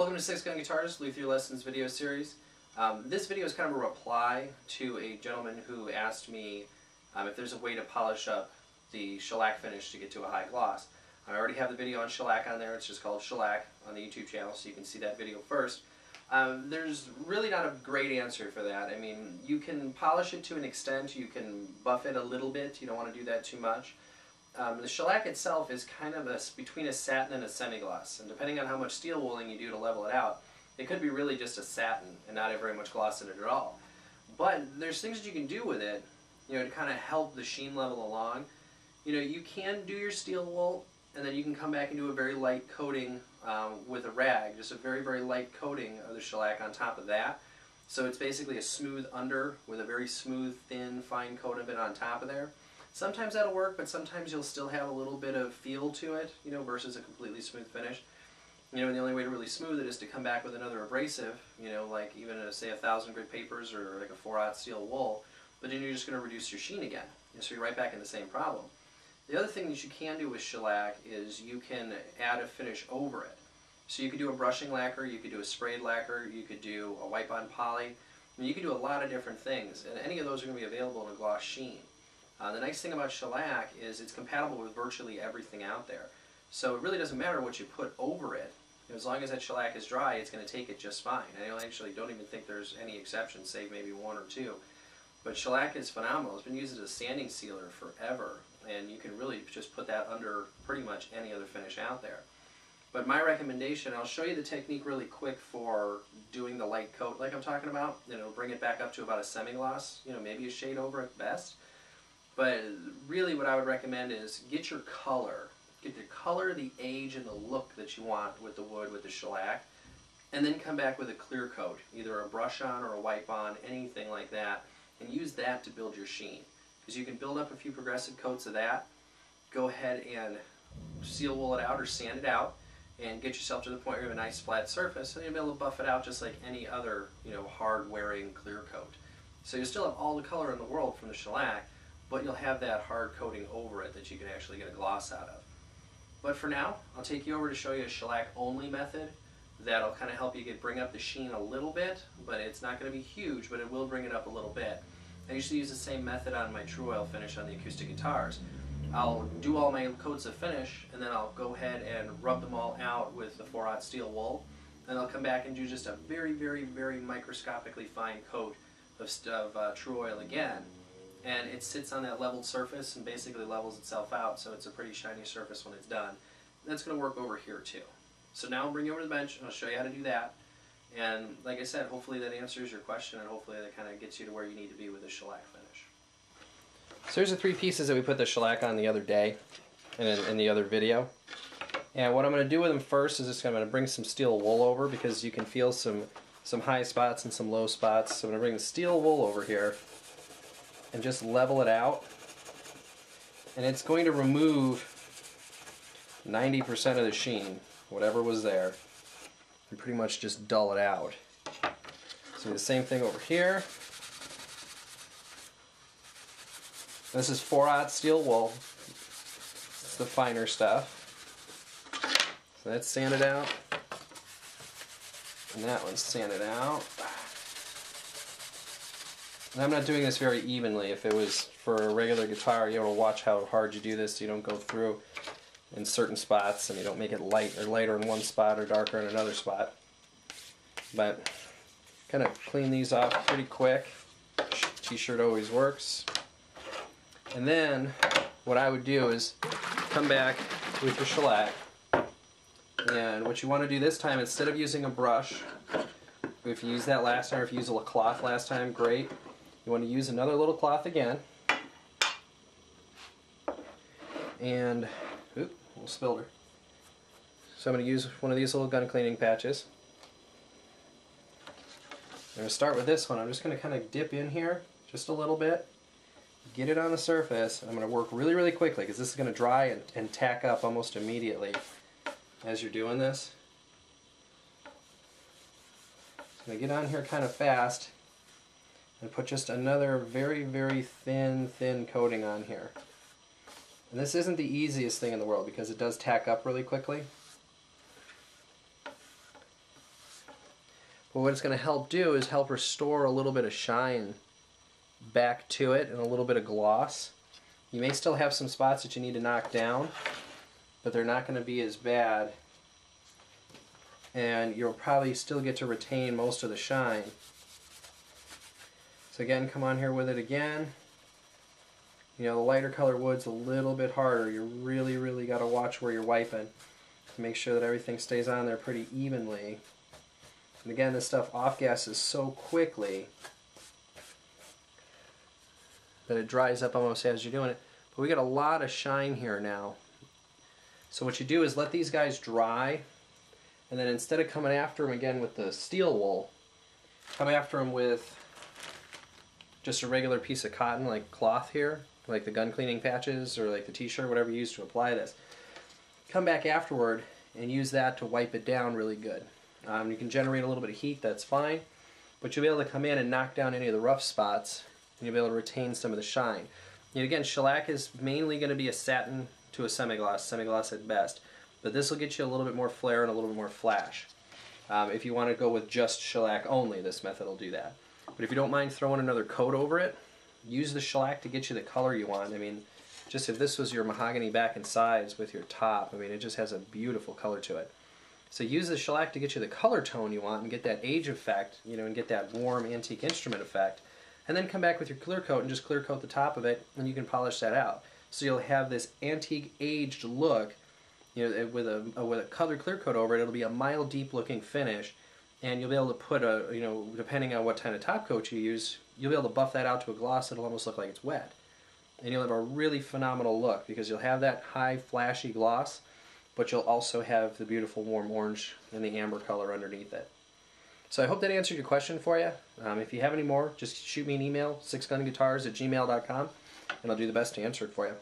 Welcome to 6 Gun Guitars, Luthier Lessons video series. This video is kind of a reply to a gentleman who asked me if there's a way to polish up the shellac finish to get to a high gloss. I already have the video on shellac on there. It's just called Shellac on the YouTube channel, so you can see that video first. There's really not a great answer for that. I mean, you can polish it to an extent, you can buff it a little bit, you don't want to do that too much. The shellac itself is kind of between a satin and a semi-gloss, and depending on how much steel wooling you do to level it out, it could be really just a satin and not have very much gloss in it at all. But there's things that you can do with it, to kind of help the sheen level along. You can do your steel wool, and then you can come back and do a very light coating with a rag, just a very, very light coating of the shellac on top of that. So it's basically a smooth under with a very smooth, thin, fine coat of it on top of there. Sometimes that'll work, but sometimes you'll still have a little bit of feel to it, versus a completely smooth finish. And the only way to really smooth it is to come back with another abrasive, like even say 1,000 grit papers or like a 4/0 steel wool, but then you're just going to reduce your sheen again. So you're right back in the same problem. The other thing that you can do with shellac is you can add a finish over it. So you could do a brushing lacquer, you could do a sprayed lacquer, you could do a wipe-on poly, and you could do a lot of different things, and any of those are going to be available in a gloss sheen. The nice thing about shellac is it's compatible with virtually everything out there. So it really doesn't matter what you put over it. As long as that shellac is dry, it's going to take it just fine. I actually don't even think there's any exceptions, save maybe one or two. But shellac is phenomenal. It's been used as a sanding sealer forever, and you can really just put that under pretty much any other finish out there. But my recommendation, I'll show you the technique really quick for doing the light coat like I'm talking about, and it'll bring it back up to about a semi-gloss, maybe a shade over at best. But really what I would recommend is get your color. Get the color, the age, and the look that you want with the wood, with the shellac, and then come back with a clear coat, either a brush on or a wipe on, anything like that, and use that to build your sheen. Because you can build up a few progressive coats of that, go ahead and seal wool it out or sand it out, and get yourself to the point where you have a nice flat surface, and you'll be able to buff it out just like any other hard-wearing clear coat. So you still have all the color in the world from the shellac, but you'll have that hard coating over it that you can actually get a gloss out of. But for now, I'll take you over to show you a shellac-only method that'll kind of help you bring up the sheen a little bit, but it's not going to be huge, but it will bring it up a little bit. I usually use the same method on my true oil finish on the acoustic guitars. I'll do all my coats of finish, and then I'll go ahead and rub them all out with the 4/0 steel wool, and I'll come back and do just a very, very, very microscopically fine coat of true oil again. And it sits on that leveled surface and basically levels itself out, so it's a pretty shiny surface when it's done. That's going to work over here too. So now I'll bring you over to the bench and I'll show you how to do that. And like I said, hopefully that answers your question, and hopefully that kind of gets you to where you need to be with the shellac finish. So here's the 3 pieces that we put the shellac on the other day and in the other video. And what I'm going to do with them first is just I'm going to bring some steel wool over, because you can feel some high spots and some low spots. So I'm going to bring the steel wool over here and just level it out, and it's going to remove 90% of the sheen, whatever was there, and pretty much just dull it out. So the same thing over here. This is 4/0 steel wool. It's the finer stuff. So that's sanded out, and that one's sanded out. And I'm not doing this very evenly. If it was for a regular guitar, you want to watch how hard you do this so you don't go through in certain spots and you don't make it light or lighter in one spot or darker in another spot. But kind of clean these off pretty quick. T-shirt always works. And then what I would do is come back with your shellac, and what you want to do this time, instead of using a brush, if you used that last time, or if you used a cloth last time, great. You want to use another little cloth again, and oop, a little spiller. So I'm going to use one of these little gun cleaning patches. I'm going to start with this one. I'm just going to kind of dip in here just a little bit, get it on the surface, and I'm going to work really, really quickly, because this is going to dry and tack up almost immediately as you're doing this. I'm going to get on here kind of fast and put just another very, very thin coating on here. And this isn't the easiest thing in the world because it does tack up really quickly. Well, what it's going to help do is help restore a little bit of shine back to it and a little bit of gloss. You may still have some spots that you need to knock down, but they're not going to be as bad, and you'll probably still get to retain most of the shine. So again, come on here with it again. You know, the lighter color wood's a little bit harder. You really got to watch where you're wiping to make sure that everything stays on there pretty evenly. And again, this stuff off-gasses so quickly that it dries up almost as you're doing it. But we got a lot of shine here now. So what you do is let these guys dry, and then instead of coming after them again with the steel wool, come after them with just a regular piece of cotton, like cloth here, like the gun cleaning patches or like the t-shirt, whatever you use to apply this. Come back afterward and use that to wipe it down really good. You can generate a little bit of heat, that's fine, but you'll be able to come in and knock down any of the rough spots, and you'll be able to retain some of the shine. And again, shellac is mainly going to be a satin to a semi-gloss at best, but this will get you a little bit more flare and a little bit more flash. If you want to go with just shellac only, this method will do that. But if you don't mind throwing another coat over it, use the shellac to get you the color you want. I mean, just if this was your mahogany back and sides with your top, I mean, it just has a beautiful color to it. So use the shellac to get you the color tone you want and get that age effect, you know, and get that warm antique instrument effect. And then come back with your clear coat and just clear coat the top of it, and you can polish that out. So you'll have this antique aged look, you know, with a colored clear coat over it. It'll be a mild, deep looking finish, and you'll be able to put a, you know, depending on what kind of top coat you use, you'll be able to buff that out to a gloss that'll almost look like it's wet. And you'll have a really phenomenal look because you'll have that high, flashy gloss, but you'll also have the beautiful warm orange and the amber color underneath it. So I hope that answered your question for you. If you have any more, just shoot me an email, 6gunguitars@gmail.com, and I'll do the best to answer it for you.